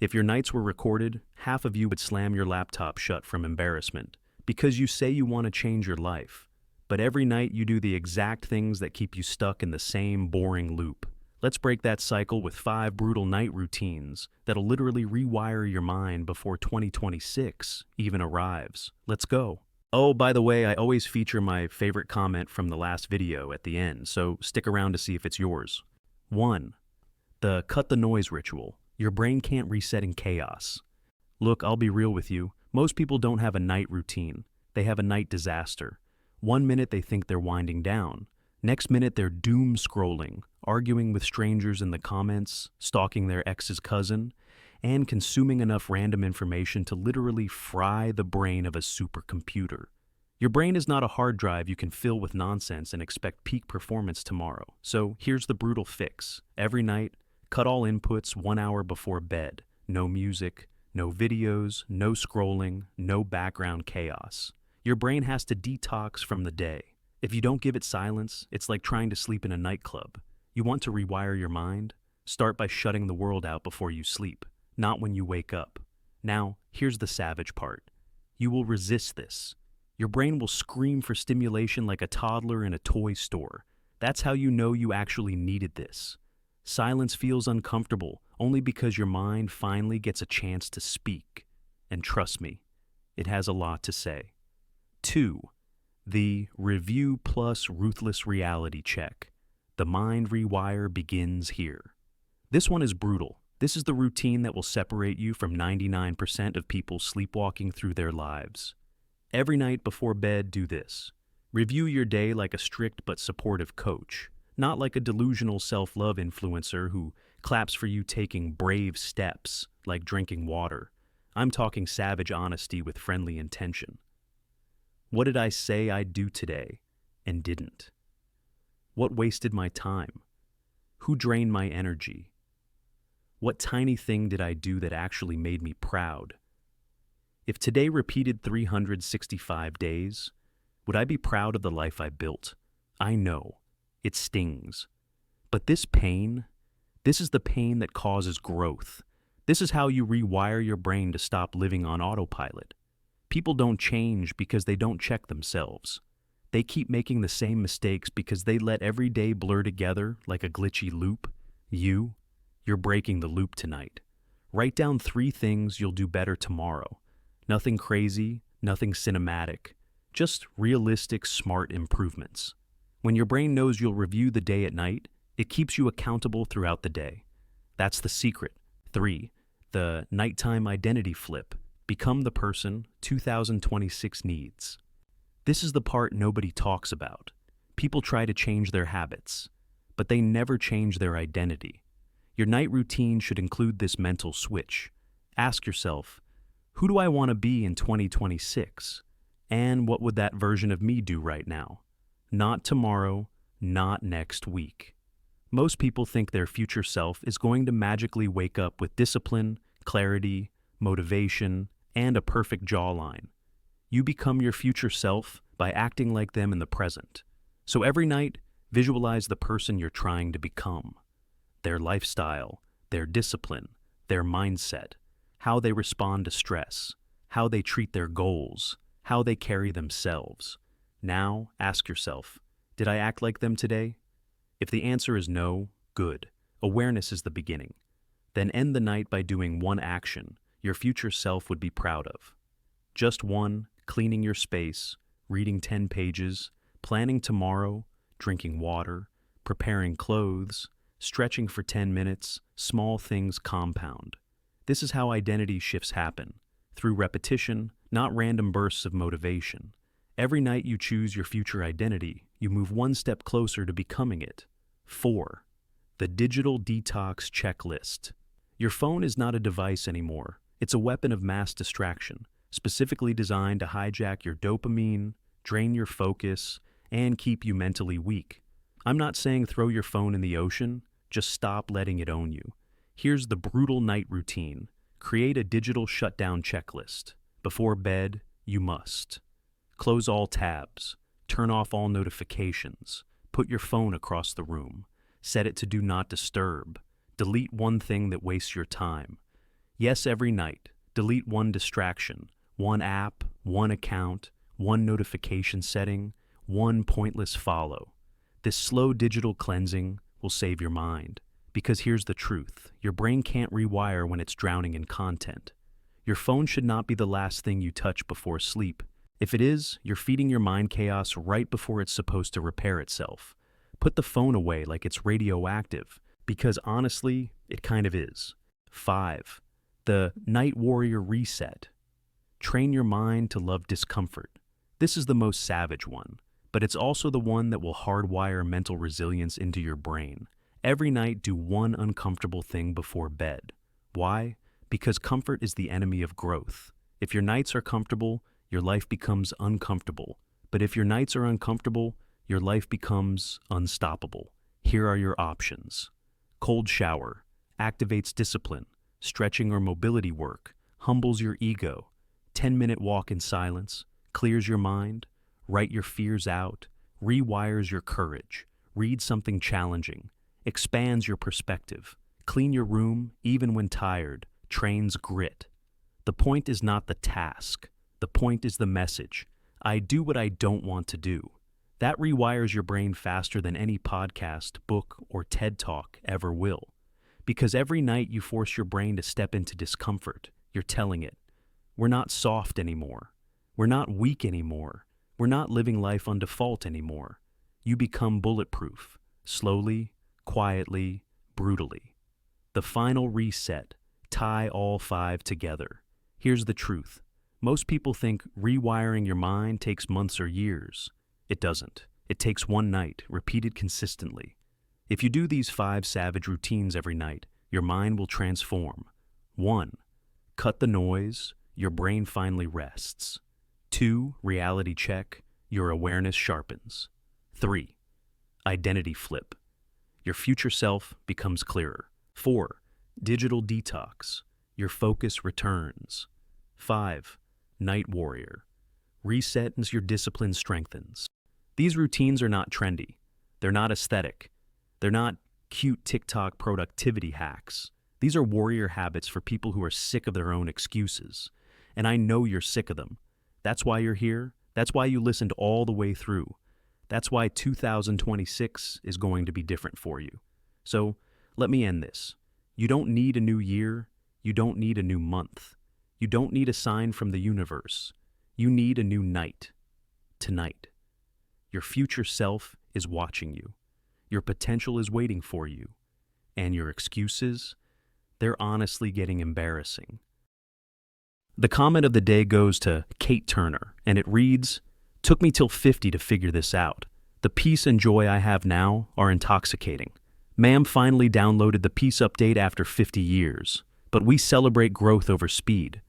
If your nights were recorded, half of you would slam your laptop shut from embarrassment because you say you want to change your life. But every night you do the exact things that keep you stuck in the same boring loop. Let's break that cycle with 5 brutal night routines that'll literally rewire your mind before 2026 even arrives. Let's go. Oh, by the way, I always feature my favorite comment from the last video at the end, so stick around to see if it's yours. 1. The cut the noise ritual. Your brain can't reset in chaos. Look, I'll be real with you. Most people don't have a night routine. They have a night disaster. One minute they think they're winding down. Next minute they're doom scrolling, arguing with strangers in the comments, stalking their ex's cousin, and consuming enough random information to literally fry the brain of a supercomputer. Your brain is not a hard drive you can fill with nonsense and expect peak performance tomorrow. So here's the brutal fix. Every night, cut all inputs 1 hour before bed. No music, no videos, no scrolling, no background chaos. Your brain has to detox from the day. If you don't give it silence, it's like trying to sleep in a nightclub. You want to rewire your mind? Start by shutting the world out before you sleep, not when you wake up. Now, here's the savage part. You will resist this. Your brain will scream for stimulation like a toddler in a toy store. That's how you know you actually needed this. Silence feels uncomfortable only because your mind finally gets a chance to speak. And trust me, it has a lot to say. 2. The review plus ruthless reality check. The mind rewire begins here. This one is brutal. This is the routine that will separate you from 99% of people sleepwalking through their lives. Every night before bed, do this. Review your day like a strict but supportive coach, not like a delusional self-love influencer who claps for you taking brave steps like drinking water. I'm talking savage honesty with friendly intention. What did I say I'd do today and didn't? What wasted my time? Who drained my energy? What tiny thing did I do that actually made me proud? If today repeated 365 days, would I be proud of the life I built? I know, it stings. But this pain, this is the pain that causes growth. This is how you rewire your brain to stop living on autopilot. People don't change because they don't check themselves. They keep making the same mistakes because they let every day blur together like a glitchy loop. You're breaking the loop tonight. Write down 3 things you'll do better tomorrow. Nothing crazy, nothing cinematic. Just realistic, smart improvements. When your brain knows you'll review the day at night, it keeps you accountable throughout the day. That's the secret. 3. The nighttime identity flip. Become the person 2026 needs. This is the part nobody talks about. People try to change their habits, but they never change their identity. Your night routine should include this mental switch. Ask yourself, who do I want to be in 2026? And what would that version of me do right now? Not tomorrow, not next week. Most people think their future self is going to magically wake up with discipline, clarity, motivation, and a perfect jawline. You become your future self by acting like them in the present. So every night, visualize the person you're trying to become. Their lifestyle, their discipline, their mindset, how they respond to stress, how they treat their goals, how they carry themselves. Now, ask yourself, did I act like them today? If the answer is no, good. Awareness is the beginning. Then end the night by doing one action your future self would be proud of. Just one: cleaning your space, reading 10 pages, planning tomorrow, drinking water, preparing clothes, stretching for 10 minutes. Small things compound. This is how identity shifts happen, through repetition, not random bursts of motivation. Every night you choose your future identity, you move one step closer to becoming it. 4. The digital detox checklist. Your phone is not a device anymore. It's a weapon of mass distraction, specifically designed to hijack your dopamine, drain your focus, and keep you mentally weak. I'm not saying throw your phone in the ocean, just stop letting it own you. Here's the brutal night routine. Create a digital shutdown checklist. Before bed, you must close all tabs, turn off all notifications, put your phone across the room, set it to do not disturb, delete one thing that wastes your time. Yes, every night. Delete one distraction, one app, one account, one notification setting, one pointless follow. This slow digital cleansing will save your mind. Because here's the truth, your brain can't rewire when it's drowning in content. Your phone should not be the last thing you touch before sleep. If it is, you're feeding your mind chaos right before it's supposed to repair itself. Put the phone away like it's radioactive, because honestly, it kind of is. 5. The Night Warrior Reset. Train your mind to love discomfort. This is the most savage one, but it's also the one that will hardwire mental resilience into your brain. Every night, do one uncomfortable thing before bed. Why? Because comfort is the enemy of growth. If your nights are comfortable, your life becomes uncomfortable. But if your nights are uncomfortable, your life becomes unstoppable. Here are your options. Cold shower activates discipline. Stretching or mobility work humbles your ego. 10-minute walk in silence clears your mind. Write your fears out. Rewires your courage. Read something challenging. Expands your perspective. Clean your room, even when tired. Trains grit. The point is not the task. The point is the message. I do what I don't want to do. That rewires your brain faster than any podcast, book, or TED Talk ever will. Because every night you force your brain to step into discomfort, you're telling it, we're not soft anymore. We're not weak anymore. We're not living life on default anymore. You become bulletproof, slowly, quietly, brutally. The final reset. Tie all 5 together. Here's the truth. Most people think rewiring your mind takes months or years. It doesn't. It takes one night, repeated consistently. If you do these 5 savage routines every night, your mind will transform. 1. Cut the noise. Your brain finally rests. 2. Reality check. Your awareness sharpens. 3. Identity flip. Your future self becomes clearer. 4. Digital detox. Your focus returns. 5. Night warrior. Reset as your discipline strengthens. These routines are not trendy. They're not aesthetic. They're not cute TikTok productivity hacks. These are warrior habits for people who are sick of their own excuses. And I know you're sick of them. That's why you're here. That's why you listened all the way through. That's why 2026 is going to be different for you. So let me end this. You don't need a new year. You don't need a new month. You don't need a sign from the universe. You need a new night. Tonight. Your future self is watching you. Your potential is waiting for you. And your excuses, they're honestly getting embarrassing. The comment of the day goes to Kate Turner, and it reads, "Took me till 50 to figure this out. The peace and joy I have now are intoxicating. Ma'am finally downloaded the peace update after 50 years, but we celebrate growth over speed."